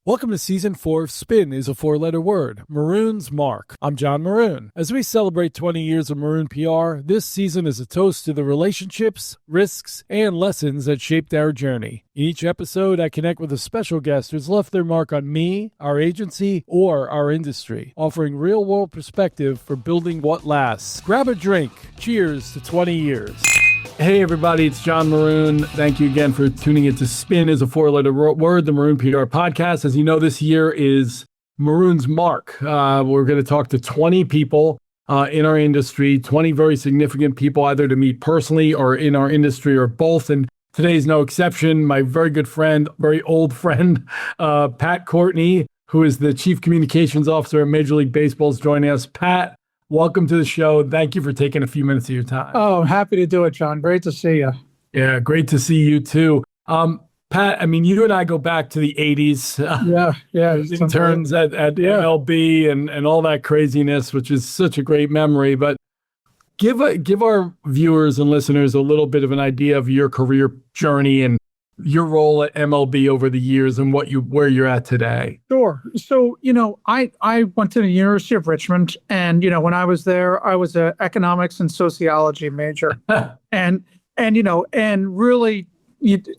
Welcome to Season 4 of Spin is a four-letter word, Maroon's Mark. I'm John Maroon. As we celebrate 20 years of Maroon PR, this season is a toast to the relationships, risks, and lessons that shaped our journey. In each episode, I connect with a special guest who's left their mark on me, our agency, or our industry, offering real-world perspective for building what lasts. Grab a drink. Cheers to 20 years. Hey everybody, it's John Maroon. Thank you again for tuning in to Spin is a four-letter word, the Maroon PR podcast. As you know, this year is Maroon's Mark. We're going to talk to 20 people in our industry, 20 very significant people, either to meet personally or in our industry or both. And today's no exception. My very good friend, very old friend, Pat Courtney, who is the Chief Communications Officer at Major League Baseball, is joining us. Pat, welcome to the show. Thank you for taking a few minutes of your time. Oh, I'm happy to do it, John. Great to see you. Yeah, great to see you too. Pat, I mean, you and I go back to the 80s. Yeah. Interns at MLB and all that craziness, which is such a great memory. But give our viewers and listeners a little bit of an idea of your career journey and your role at MLB over the years and where you're at today. Sure. So, I went to the University of Richmond, and, when I was there, I was an economics and sociology major. and really,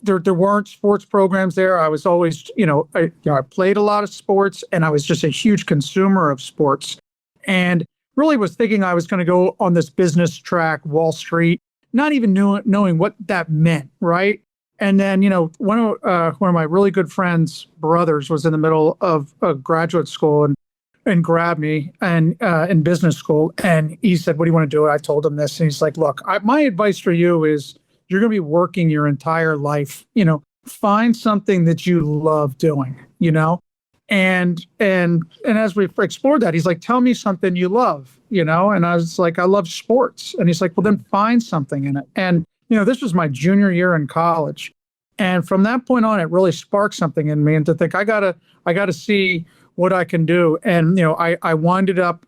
there weren't sports programs there. I was always, I played a lot of sports, and I was just a huge consumer of sports, and really was thinking I was going to go on this business track, Wall Street, not even knowing what that meant, right? And then, one of my really good friends' brothers was in the middle of a graduate school and grabbed me and in business school. And he said, "What do you want to do?" I told him this. And he's like, "Look, my advice for you is you're going to be working your entire life. Find something that you love doing, And as we explored that, he's like, "Tell me something you love, And I was like, "I love sports." And he's like, "Well, then find something in it." And this was my junior year in college. And from that point on, it really sparked something in me, and to think I gotta see what I can do. And, I winded up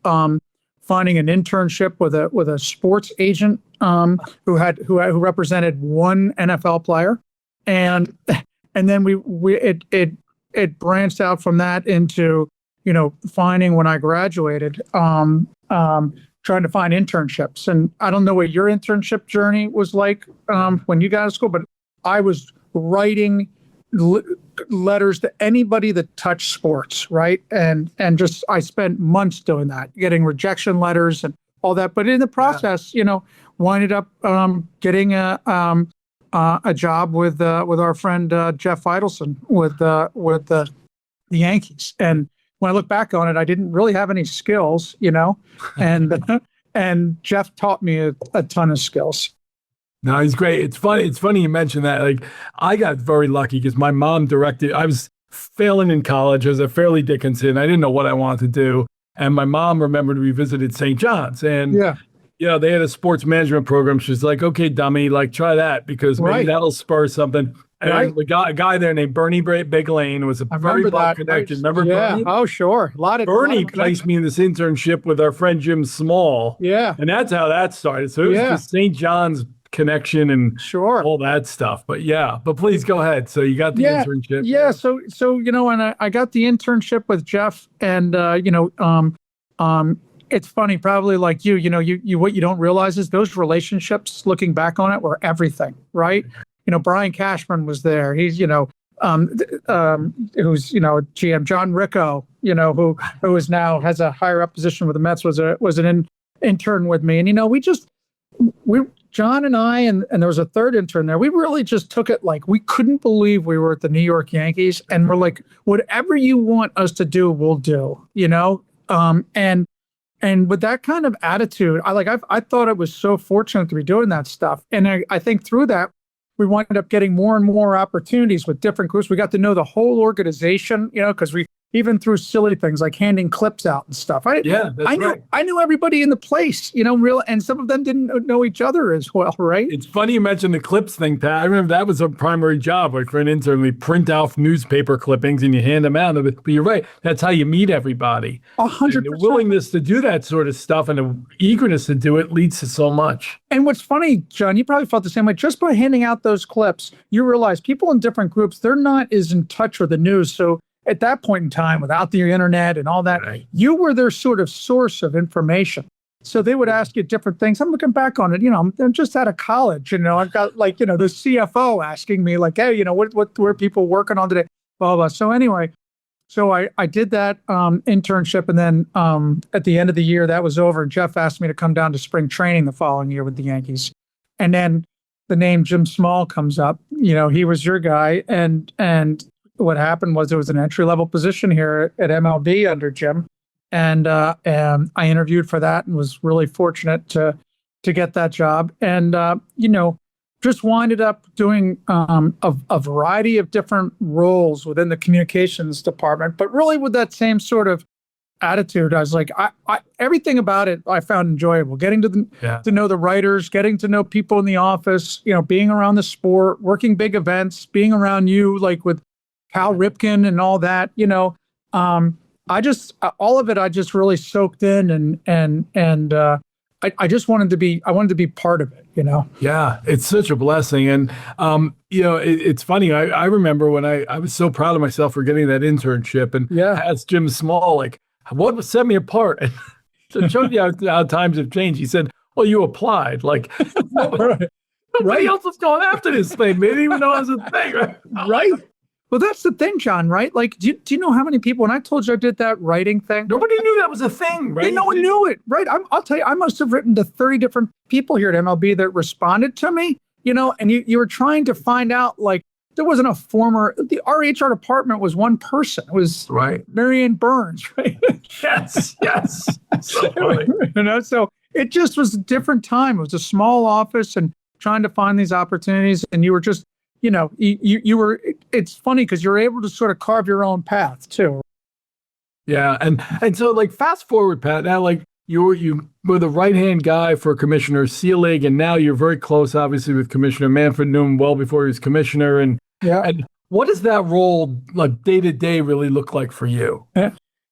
finding an internship with a sports agent who represented one NFL player. And then it branched out from that into, finding, when I graduated, trying to find internships. And I don't know what your internship journey was like when you got to school, but I was writing letters to anybody that touched sports, right? And just I spent months doing that, getting rejection letters and all that. But in the process, winded up getting a job with our friend Jeff Idelson with the Yankees. And when I look back on it, I didn't really have any skills, and Jeff taught me a ton of skills. No, he's great. It's funny you mentioned that. Like, I got very lucky because my mom directed. I was failing in college. I was at Fairleigh Dickinson. I didn't know what I wanted to do. And my mom remembered we visited St. John's. And, they had a sports management program. She's like, "Okay, dummy, like, try that because maybe that'll spur something." And we got a guy there named Bernie Big Lane was a very well connected. Remember Bernie? Oh, sure. Bernie placed me in this internship with our friend Jim Small. Yeah. And that's how that started. So it was the St. John's connection and all that stuff. But please go ahead. So you got the internship. Yeah. So, and I got the internship with Jeff, and, it's funny, probably like you what you don't realize is those relationships, looking back on it, were everything, right? Brian Cashman was there. He's, who's, GM. John Ricco, who is now has a higher up position with the Mets, was an intern with me. And, John and I, and there was a third intern there, we really just took it like we couldn't believe we were at the New York Yankees. And we're like, whatever you want us to do, we'll do, and with that kind of attitude, I thought I was so fortunate to be doing that stuff. And I think through that, we wound up getting more and more opportunities with different groups. We got to know the whole organization, because we even through silly things like handing clips out and stuff. I knew everybody in the place, and some of them didn't know each other as well, right? It's funny you mentioned the clips thing, Pat. I remember that was a primary job, like for an intern. We print out newspaper clippings and you hand them out. But you're right. That's how you meet everybody. 100%. The willingness to do that sort of stuff and the eagerness to do it leads to so much. And what's funny, John, you probably felt the same way. Just by handing out those clips, you realize people in different groups, they're not as in touch with the news. So at that point in time, without the internet and all that, you were their sort of source of information. So they would ask you different things. I'm looking back on it, I'm just out of college, I've got the CFO asking me like, hey, what were people working on today? Blah, blah. So anyway, I did that internship. And then at the end of the year, that was over. Jeff asked me to come down to spring training the following year with the Yankees. And then the name Jim Small comes up. He was your guy. And what happened was there was an entry-level position here at MLB under Jim. And I interviewed for that and was really fortunate to get that job. And, just winded up doing a variety of different roles within the communications department, but really with that same sort of attitude. I was like, I everything about it I found enjoyable. Getting to know the writers, getting to know people in the office, being around the sport, working big events, being around you, like with Cal Ripken and all that, all of it, I just really soaked in and I just wanted to be part of it, Yeah, it's such a blessing. And, it's funny. I remember when I was so proud of myself for getting that internship and asked Jim Small, like, what set me apart? And it showed you how times have changed. He said, well, you applied. Like, nobody else was going after this thing. They didn't even know it was a thing. Right. Well, that's the thing, John, right? Like, do you know how many people, when I told you I did that writing thing? Nobody knew that was a thing, right? No one knew it, right? I'll tell you, I must have written to 30 different people here at MLB that responded to me, and you were trying to find out, like, there wasn't our HR department was one person. It was Marianne Burns, right? Yes. So funny. So it just was a different time. It was a small office and trying to find these opportunities, and you were just, you were, it's funny because you're able to sort of carve your own path too. Yeah. And so like fast forward, Pat, now like you were the right-hand guy for Commissioner Seelig, and now you're very close, obviously, with Commissioner Manfred Newman well before he was commissioner. And what does that role, like day to day, really look like for you?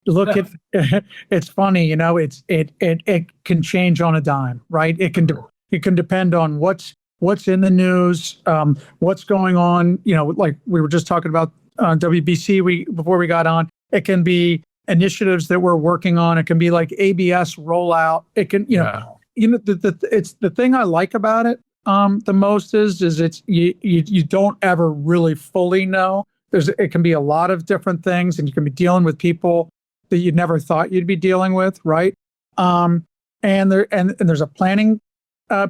Look, it's funny, it can change on a dime, right? It can depend on what's in the news, what's going on, like we were just talking about WBC before we got on. It can be initiatives that we're working on. It can be like ABS rollout. It can, it's the thing I like about it the most is it's you don't ever really fully know. It can be a lot of different things, and you can be dealing with people that you never thought you'd be dealing with, right? And there's a planning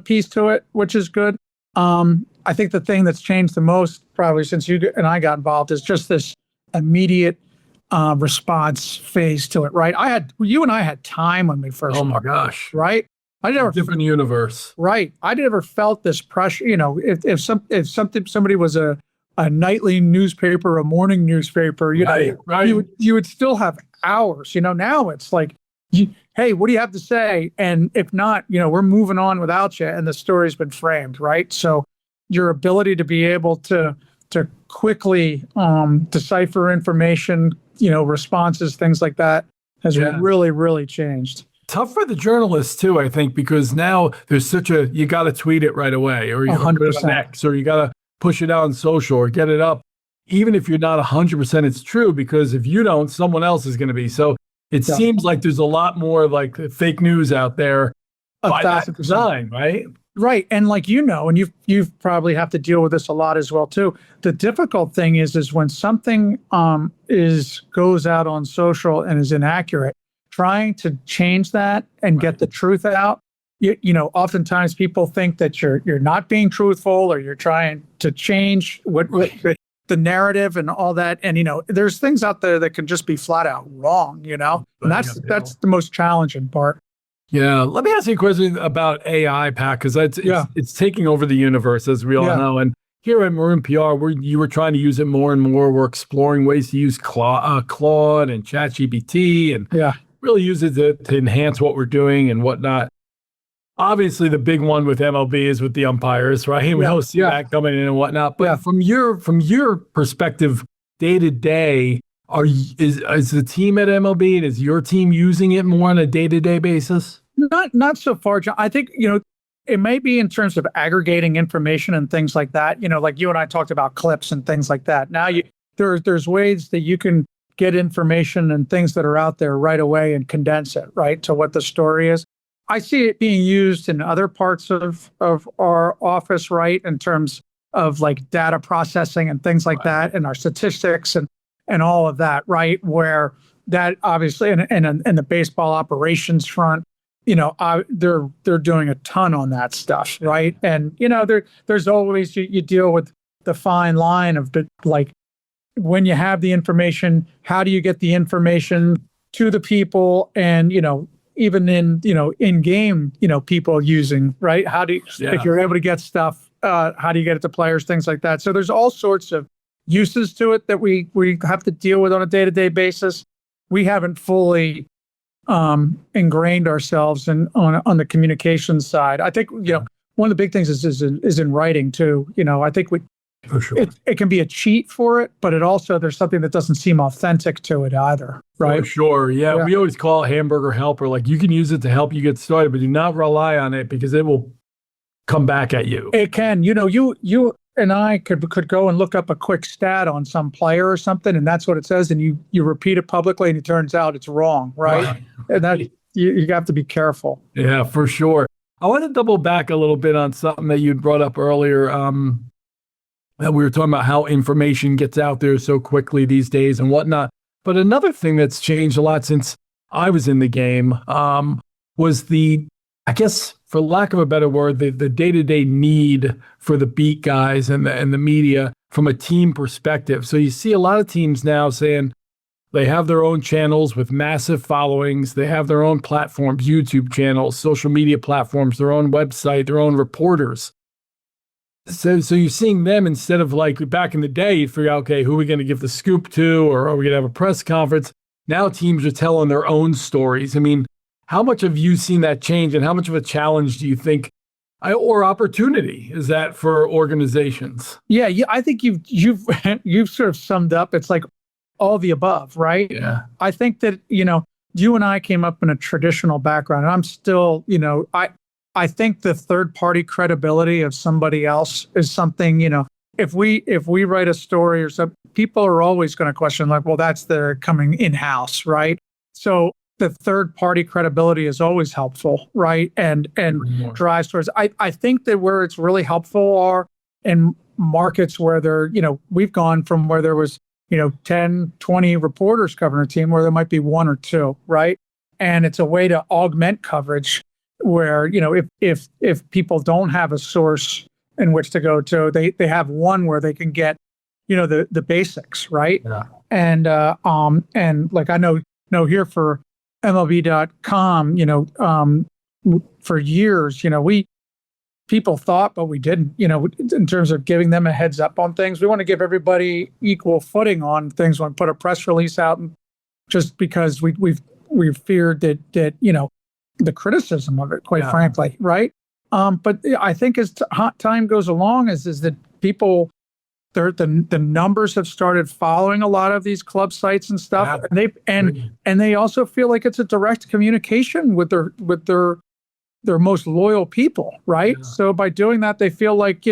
piece to it, which is good. I think the thing that's changed the most, probably since you and I got involved, is just this immediate response phase to it, right? You and I had time when we first. Oh my gosh! Right? I never different universe. Right. I never felt this pressure. If somebody was a nightly newspaper, a morning newspaper, you would still have hours. Now it's like, hey, what do you have to say? And if not, we're moving on without you, and the story's been framed, right? So your ability to be able to quickly decipher information, responses, things like that has really, really changed. Tough for the journalists too, I think, because now there's you got to tweet it right away, or you got to put it on X, or you got to push it out on social or get it up, even if you're not 100% it's true, because if you don't, someone else is going to be. So it seems like there's a lot more like fake news out there by that design, right? Right. And like, and you've probably have to deal with this a lot as well too. The difficult thing is when something goes out on social and is inaccurate, trying to change that and get the truth out. Oftentimes people think that you're not being truthful, or you're trying to change what the narrative and all that. And, there's things out there that can just be flat out wrong, and that's the most challenging part. Yeah. Let me ask you a question about AI, Pat, because it's taking over the universe, as we all know. And here at Maroon PR, you were trying to use it more and more. We're exploring ways to use Claude and ChatGPT and really use it to enhance what we're doing and whatnot. Obviously, the big one with MLB is with the umpires, right? We don't see that coming in and whatnot. But from your perspective, day to day, is the team at MLB and is your team using it more on a day to day basis? Not so far, John. I think it may be in terms of aggregating information and things like that. Like you and I talked about clips and things like that. Now there's ways that you can get information and things that are out there right away and condense it, right, to what the story is. I see it being used in other parts of our office, right, in terms of like data processing and things like that, and our statistics and all of that, right, where that obviously in the baseball operations front, they're doing a ton on that stuff, right? And there's always you deal with the fine line of like when you have the information, how do you get the information to the people, and even in game, people using, right? How do you, if you're able to get stuff, how do you get it to players, things like that. So there's all sorts of uses to it that we have to deal with on a day-to-day basis. We haven't fully ingrained ourselves on the communications side. I think one of the big things is in writing too. I think for sure. It can be a cheat for it, but it also, there's something that doesn't seem authentic to it either, right? For sure. Yeah. We always call it hamburger helper. Like, you can use it to help you get started, but do not rely on it because it will come back at you. It can. You and I could go and look up a quick stat on some player or something, and that's what it says, and you repeat it publicly, and it turns out it's wrong, right? And that you have to be careful. Yeah, for sure. I want to double back a little bit on something that you brought up earlier. That we were talking about how information gets out there so quickly these days and whatnot. But another thing that's changed a lot since I was in the game was I guess, for lack of a better word, the day-to-day need for the beat guys and the media from a team perspective. So you see a lot of teams now saying they have their own channels with massive followings. They have their own platforms, YouTube channels, social media platforms, their own website, their own reporters. So you're seeing them, instead of like back in the day, you'd figure out, okay, who are we going to give the scoop to, or are we going to have a press conference? Now teams are telling their own stories. I mean, how much have you seen that change, and how much of a challenge do you think, or opportunity, is that for organizations? Yeah, I think you've sort of summed up. It's like all the above, right? Yeah. I think that you and I came up in a traditional background, and I'm still, I think the third party credibility of somebody else is something, if we write a story or something, people are always going to question, like, well, that's their coming in-house, right? So the third party credibility is always helpful, right? And drives towards, I think that where it's really helpful are in markets where we've gone from where there was, 10, 20 reporters covering a team, where there might be one or two, right? And it's a way to augment coverage where, if people don't have a source in which to go to, they have one where they can get, the basics, right? Yeah. And like I know here for MLB.com, for years, people thought, but we didn't, in terms of giving them a heads up on things. We want to give everybody equal footing on things when we put a press release out, and just because we've feared that the criticism of it, quite frankly, right? But I think as time goes along, is that people, the numbers have started following a lot of these club sites and stuff, and they also feel like it's a direct communication with their most loyal people, right? Yeah. So by doing that, they feel like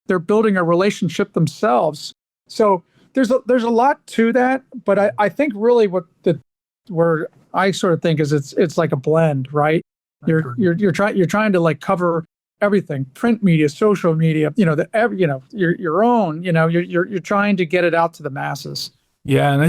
they're building a relationship themselves. So there's a lot to that, but I think really where I sort of think is it's like a blend, right? You're trying to like cover everything: print media, social media, your own, you're trying to get it out to the masses. Yeah, and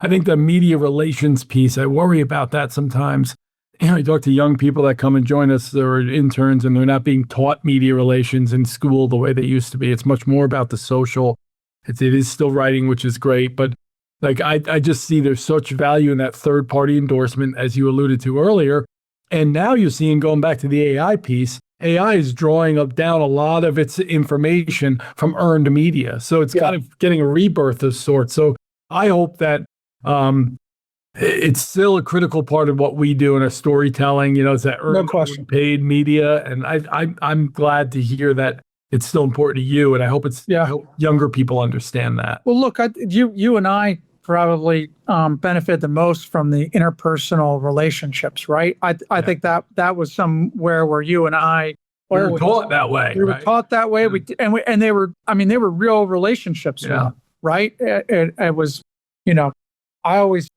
I think the media relations piece, I worry about that sometimes. I talk to young people that come and join us, they're interns, and they're not being taught media relations in school the way they used to be. It's much more about the social. It is still writing, which is great, but like I just see there's such value in that third party endorsement, as you alluded to earlier. And now you're seeing, going back to the AI piece, AI is drawing down a lot of its information from earned media. So it's kind of getting a rebirth of sorts. So I hope that it's still a critical part of what we do in our storytelling. It's that earned, paid media. And I'm glad to hear that it's still important to you. And I hope I hope younger people understand that. Well, look, you and I probably benefit the most from the interpersonal relationships, right? I think that was somewhere where you and I were taught that way. We were taught that way. And they were real relationships, right? It was, I always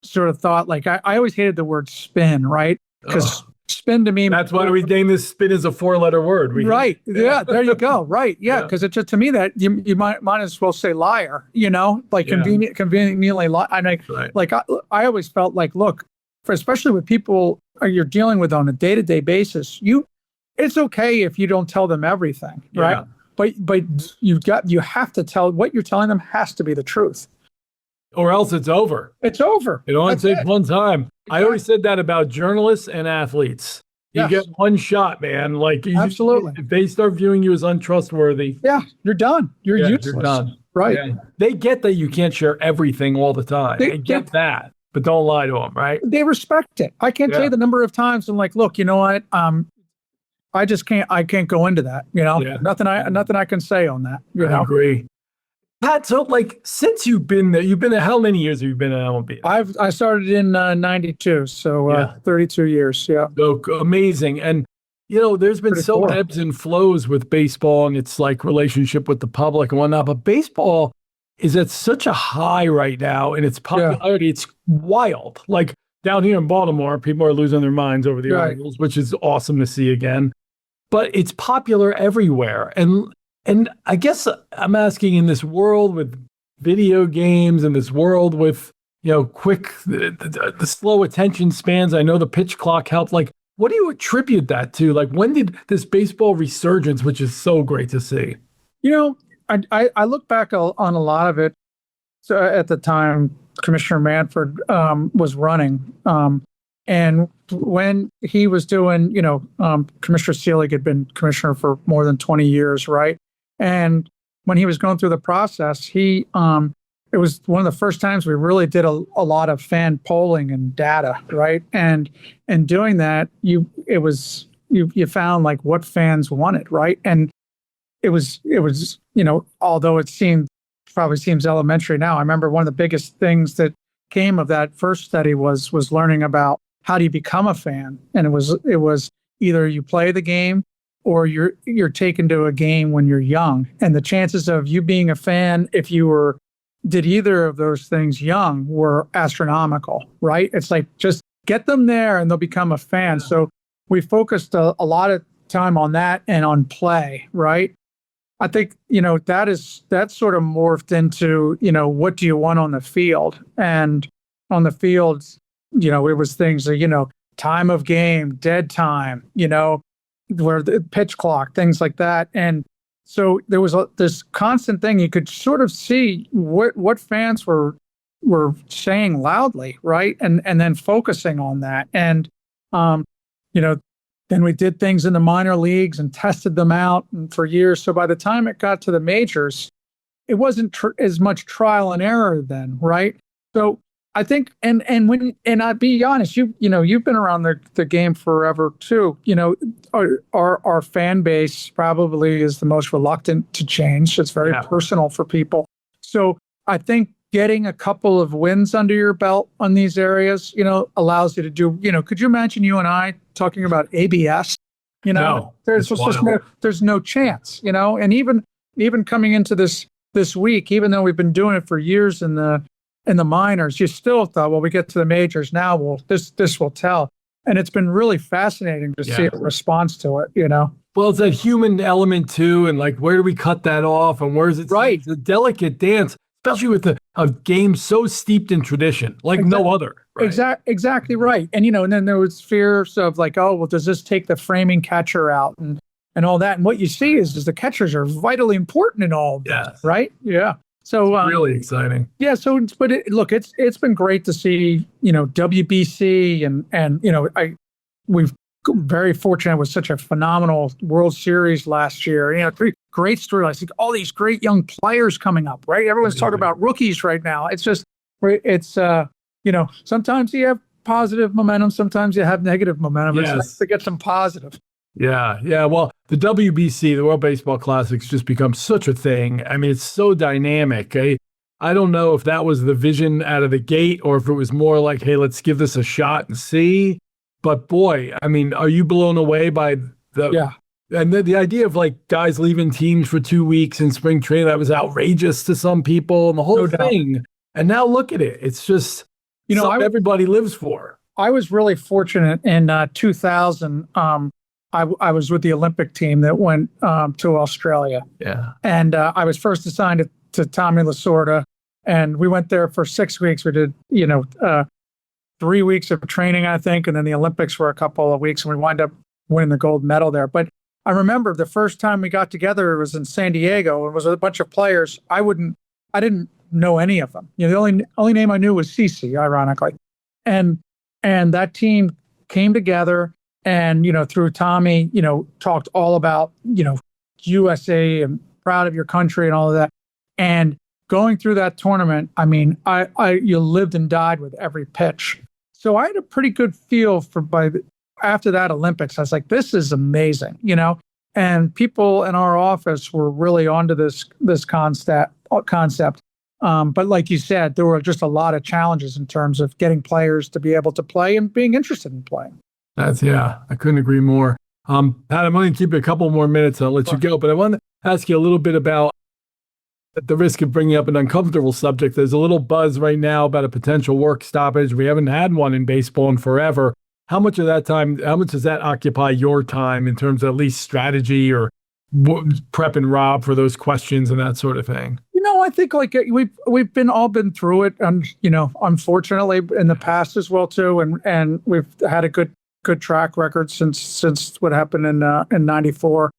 sort of thought like I always hated the word spin, right? Because spin to me, that's why we name this spin as a 4-letter word. Right. Yeah. There you go. Right. Yeah. Because it just, to me, that you might as well say liar, like conveniently lie. I mean, like I always felt like, look, especially with people you're dealing with on a day-to-day basis, it's okay if you don't tell them everything, right? But you have to tell what you're telling them has to be the truth. Or else it's over. It's over. It only takes one time. Exactly. I always said that about journalists and athletes. You get one shot, man. Like absolutely. If they start viewing you as untrustworthy, you're done. You're useless. You're done. Right. Yeah. They get that you can't share everything all the time. They get that, but don't lie to them, right? They respect it. I can't tell you the number of times I'm like, look, you know what? I just can't. I can't go into that. Nothing I can say on that. I agree. Pat, so like since you've been there, how many years have you been at MLB? I started in 92, so 32 years. Yeah. So amazing. And there's been ebbs and flows with baseball and its like relationship with the public and whatnot, but baseball is at such a high right now and its popularity, it's wild. Like down here in Baltimore, people are losing their minds over the Orioles, which is awesome to see again. But it's popular everywhere. And I guess I'm asking, in this world with video games and this world with, quick, the slow attention spans, I know the pitch clock helped. Like, what do you attribute that to? Like, when did this baseball resurgence, which is so great to see? I look back on a lot of it. So at the time, Commissioner Manfred was running. And when he was doing, Commissioner Seelig had been commissioner for more than 20 years, right? And when he was going through the process, it was one of the first times we really did a lot of fan polling and data, right? And doing that, you found like what fans wanted, right? And it was although it probably seems elementary now, I remember one of the biggest things that came of that first study was learning about how do you become a fan, and it was either you play the game or you're taken to a game when you're young. And the chances of you being a fan, if you did either of those things young, were astronomical, right? It's like, just get them there and they'll become a fan. So we focused a lot of time on that and on play, right? I think, that sort of morphed into, what do you want on the field? And on the fields, it was things that, time of game, dead time, where the pitch clock, things like that. And so there was this constant thing. You could sort of see what fans were saying loudly, right? And then focusing on that. And, then we did things in the minor leagues and tested them out for years. So by the time it got to the majors, it wasn't as much trial and error then, right? So I think, and I'd be honest, you've been around the game forever too. Our fan base probably is the most reluctant to change. It's very personal for people. So I think getting a couple of wins under your belt on these areas, allows you to do, could you imagine you and I talking about ABS? No, there's no chance, and even coming into this week, even though we've been doing it for years in the minors, you still thought, well, we get to the majors now, this will tell. And it's been really fascinating to see a response to it, Well, it's that human element too, and like, where do we cut that off, and where's it? Right. It's a delicate dance, especially with a game so steeped in tradition, like no other. Right? Exactly right. And and then there was fears of like, oh, well, does this take the framing catcher out and all that? And what you see is the catchers are vitally important in all of that, right? Yeah. So really exciting. Yeah. So, but it's been great to see, WBC and we've very fortunate with such a phenomenal World Series last year. 3 great storylines. Like all these great young players coming up, right? Everyone's talking about rookies right now. It's just, sometimes you have positive momentum, sometimes you have negative momentum. It's nice to get some positive. Yeah. Well, the WBC, the World Baseball Classic's just become such a thing. I mean, it's so dynamic. I don't know if that was the vision out of the gate or if it was more like, hey, let's give this a shot and see. But boy, I mean, are you blown away by and the idea of like guys leaving teams for 2 weeks in spring training? That was outrageous to some people, and the whole thing And now look at it. It's just something everybody lives for. I was really fortunate in 2000. I was with the Olympic team that went to Australia. Yeah. And I was first assigned to Tommy Lasorda. And we went there for 6 weeks. We did, 3 weeks of training, I think. And then the Olympics were a couple of weeks. And we wind up winning the gold medal there. But I remember the first time we got together, it was in San Diego. It was a bunch of players. I didn't know any of them. The only name I knew was CC, ironically. And that team came together and, through Tommy, talked all about, USA and proud of your country and all of that. And going through that tournament, I mean, you lived and died with every pitch. So I had a pretty good feel after that Olympics. I was like, this is amazing, and people in our office were really onto this concept. But like you said, there were just a lot of challenges in terms of getting players to be able to play and being interested in playing. I couldn't agree more. Pat, I'm going to keep you a couple more minutes and I'll let you go, but I want to ask you a little bit about at the risk of bringing up an uncomfortable subject. There's a little buzz right now about a potential work stoppage. We haven't had one in baseball in forever. How much does that occupy your time in terms of at least strategy or prepping Rob for those questions and that sort of thing? I think like we've all been through it, and unfortunately in the past as well too, and we've had a good track record since what happened in '94.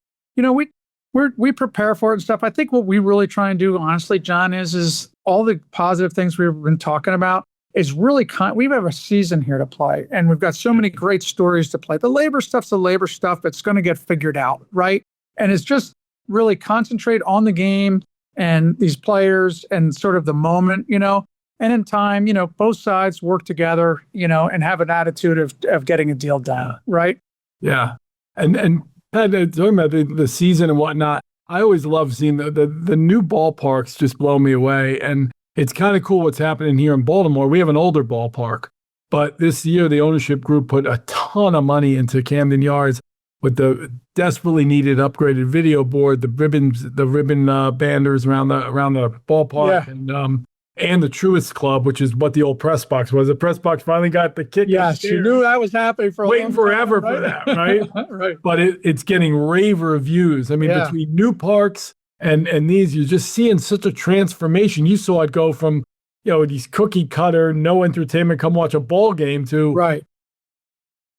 We prepare for it and stuff. I think what we really try and do, honestly, John, is all the positive things we've been talking about is really we have a season here to play, and we've got so many great stories to play. The labor stuff's the labor stuff. It's going to get figured out, right? And it's just really concentrate on the game and these players and sort of the moment, and in time, both sides work together, and have an attitude of getting a deal done, right? Yeah. And Pat, talking about the season and whatnot, I always love seeing the new ballparks just blow me away. And it's kind of cool what's happening here in Baltimore. We have an older ballpark, but this year the ownership group put a ton of money into Camden Yards with the desperately needed upgraded video board, the ribbon banders around the ballpark, and the Truist Club, which is what the old press box was. The press box finally got the kick. Yes, you knew that was happening for waiting forever for that, right? Right. But it's getting rave reviews. I mean, between new parks and these, you're just seeing such a transformation. You saw it go from these cookie cutter, no entertainment, come watch a ball game to right.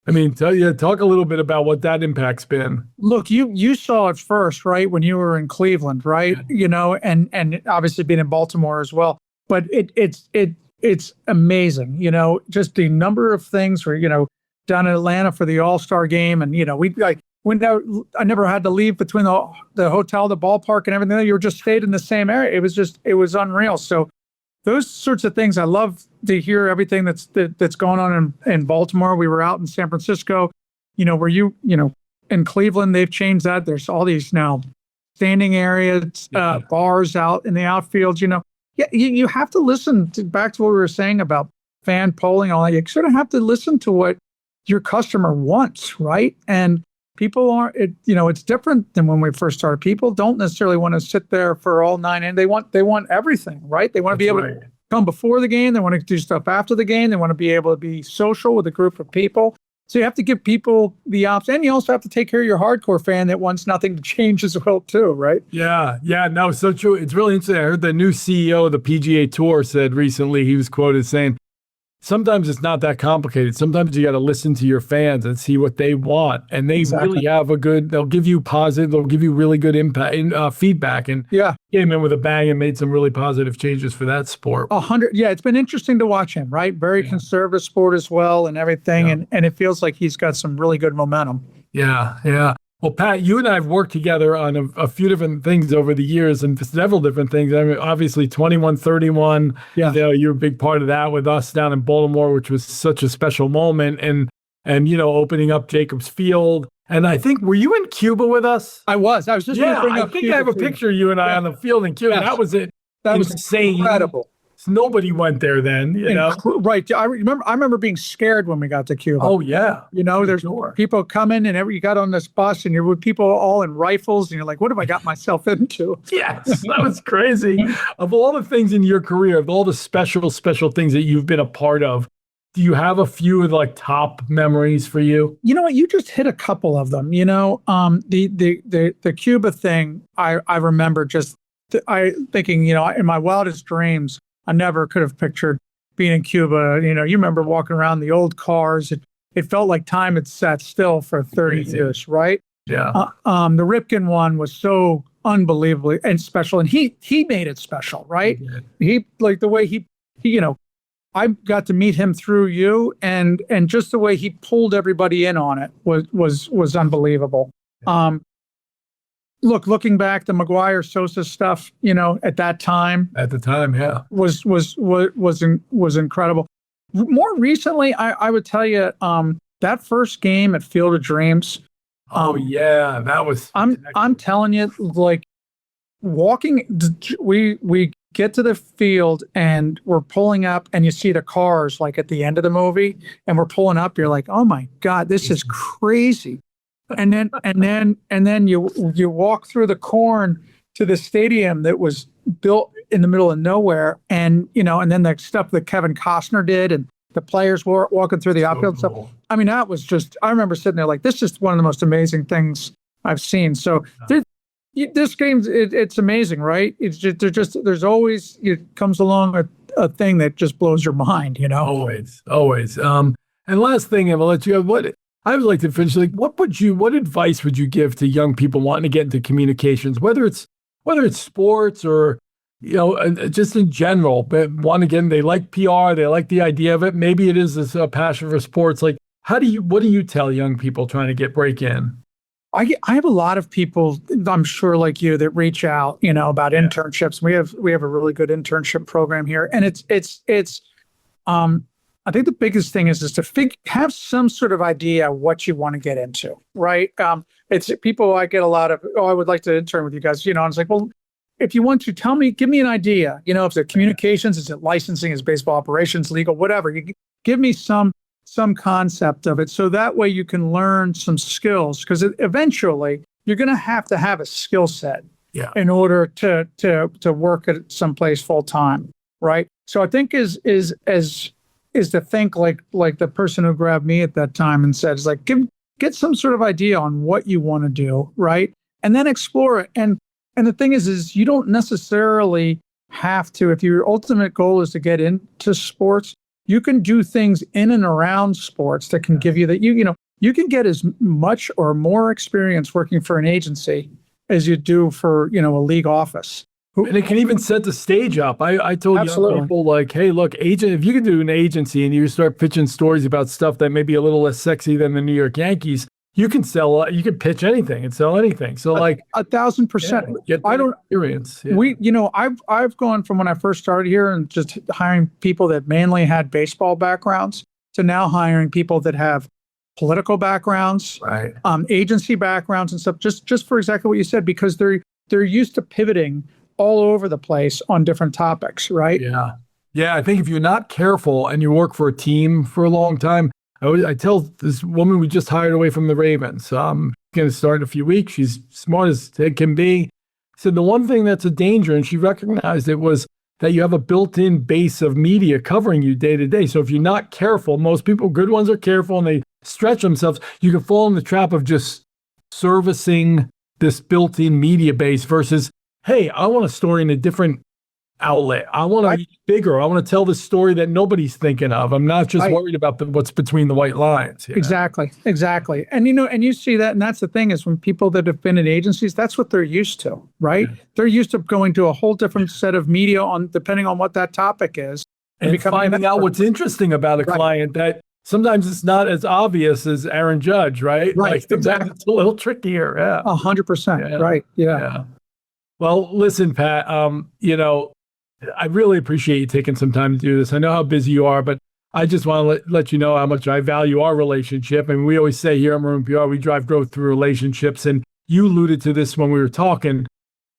I mean, talk a little bit about what that impact's been. Look, you saw it first, right, when you were in Cleveland, right? Yeah. And obviously being in Baltimore as well. But it's amazing, just the number of things where, down in Atlanta for the All-Star game, and I never had to leave between the hotel, the ballpark, and everything. You were just stayed in the same area. It was unreal. So those sorts of things, I love to hear everything that's going on in Baltimore. We were out in San Francisco, where in Cleveland, they've changed that. There's all these now standing areas, bars out in the outfield, Yeah, you have to listen back to what we were saying about fan polling, all that. You sort of have to listen to what your customer wants, right? And people it's different than when we first started. People don't necessarily want to sit there for all 9 innings. They want everything, right? They want to be able to come before the game. They want to do stuff after the game. They want to be able to be social with a group of people. So you have to give people the option. And you also have to take care of your hardcore fan that wants nothing to change as well, too, right? Yeah, no, so true. It's really interesting. I heard the new CEO of the PGA Tour said recently, he was quoted saying, sometimes it's not that complicated. Sometimes you got to listen to your fans and see what they want. And they really have they'll give you really good impact, feedback. And came in with a bang and made some really positive changes for that sport. 100. Yeah, it's been interesting to watch him, right? Very conservative sport as well and everything. Yeah. And it feels like he's got some really good momentum. Yeah. Well, Pat, you and I have worked together on a few different things over the years and several different things. I mean, obviously 21-31, you're a big part of that with us down in Baltimore, which was such a special moment. And opening up Jacobs Field. And I think, were you in Cuba with us? I was just going to bring up I think I have a picture of you and I on the field in Cuba. Yes. That was it. That was incredible. Nobody went there then, you know? Right. I remember being scared when we got to Cuba. Oh, yeah. You know, there's people coming and you got on this bus and you're with people all in rifles and you're like, what have I got myself into? Yes, that was crazy. Of all the things in your career, of all the special things that you've been a part of, do you have a few of like top memories for you? You know what? You just hit a couple of them. You know, the Cuba thing. I remember just thinking, you know, in my wildest dreams, I never could have pictured being in Cuba. You know, you remember walking around the old cars. It felt like time had sat still for 30 years, right? Yeah. The Ripken one was so unbelievably and special, and he made it special, right? He like the way he you know. I got to meet him through you, and just the way he pulled everybody in on it was unbelievable. Looking back, the McGuire Sosa stuff, you know, at the time, yeah, was incredible. More recently, I would tell you that first game at Field of Dreams. Yeah, that was. I'm telling you, like walking, we get to the field and we're pulling up and you see the cars like at the end of the movie and we're pulling up. You're like, oh my God, this is crazy. And then you walk through the corn to the stadium that was built in the middle of nowhere. And, you know, and then the stuff that Kevin Costner did and the players were walking through the outfield stuff. I mean, that was just, I remember sitting there like, this is one of the most amazing things I've seen. So this game, it's amazing, right? It's just, there's always, it comes along a thing that just blows your mind, you know? Always. And last thing, and I'll let you go. What I would like to finish, like, what advice would you give to young people wanting to get into communications, whether it's sports or, you know, just in general, but they like PR, they like the idea of it. Maybe it is a passion for sports. Like, what do you tell young people trying to break in? I have a lot of people, I'm sure like you, that reach out, you know, about internships. We have a really good internship program here, and it's I think the biggest thing is to have some sort of idea what you want to get into, right? It's people. I get a lot of, I would like to intern with you guys, you know. And it's like, well, if you want to give me an idea, you know, if it's communications, is it licensing, is baseball operations, legal, whatever. You give me some concept of it, so that way you can learn some skills, because eventually you're going to have a skill set in order to work at some place full time, right? So I think is to think like the person who grabbed me at that time and said, is like, get some sort of idea on what you want to do, right? And then explore it. And the thing is you don't necessarily have to, if your ultimate goal is to get into sports, you can do things in and around sports that can give you that, you know, you can get as much or more experience working for an agency as you do for, you know, a league office. And it can even set the stage up. I told young people, like, hey, look, if you can do an agency and you start pitching stories about stuff that may be a little less sexy than the New York Yankees, you can pitch anything and sell anything. So like 1,000%. Get experience. Yeah. I've gone from when I first started here and just hiring people that mainly had baseball backgrounds to now hiring people that have political backgrounds, right, agency backgrounds and stuff, just for exactly what you said, because they're used to pivoting all over the place on different topics, right? Yeah. I think if you're not careful and you work for a team for a long time, I tell this woman we just hired away from the Ravens, going to start in a few weeks. She's smart as it can be. I said the one thing that's a danger, and she recognized it, was that you have a built-in base of media covering you day to day. So if you're not careful, most people, good ones, are careful and they stretch themselves. You can fall in the trap of just servicing this built-in media base versus, hey, I want a story in a different outlet. I want to be bigger. I want to tell the story that nobody's thinking of. I'm not just worried about what's between the white lines. Exactly. And, you know, and you see that, and that's the thing, is when people that have been in agencies, that's what they're used to, right? Yeah. They're used to going to a whole different set of media depending on what that topic is. And finding out what's interesting about a client that sometimes it's not as obvious as Aaron Judge, right? Right. Like, exactly. It's a little trickier. Yeah. 100%. Right. Yeah. Well, listen, Pat, you know, I really appreciate you taking some time to do this. I know how busy you are, but I just want to let you know how much I value our relationship. And we always say here at Maroon PR, we drive growth through relationships. And you alluded to this when we were talking.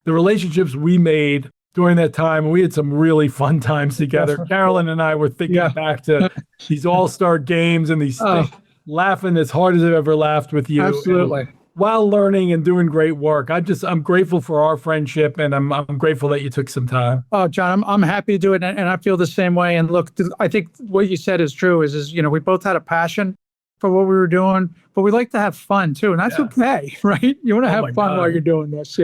The relationships we made during that time. And we had some really fun times together. Carolyn and I were thinking back to these all-star games and these laughing as hard as I've ever laughed with you. Absolutely. While learning and doing great work. I'm grateful for our friendship, and I'm grateful that you took some time. Oh, John, I'm happy to do it, and I feel the same way. And look, I think what you said is true. Is we both had a passion for what we were doing, but we like to have fun too, and that's okay, right? You want to have fun while you're doing this,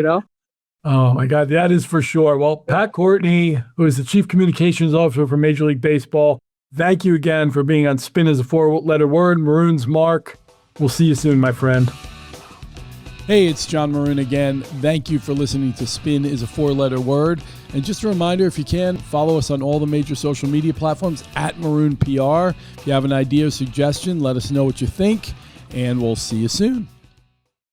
Oh my God, that is for sure. Well, Pat Courtney, who is the Chief Communications Officer for Major League Baseball, thank you again for being on Spin as a Four-Letter Word. Maroon's Mark. We'll see you soon, my friend. Hey, it's John Maroon again. Thank you for listening to Spin is a Four-Letter Word. And just a reminder, if you can, follow us on all the major social media platforms at Maroon PR. If you have an idea or suggestion, let us know what you think, and we'll see you soon.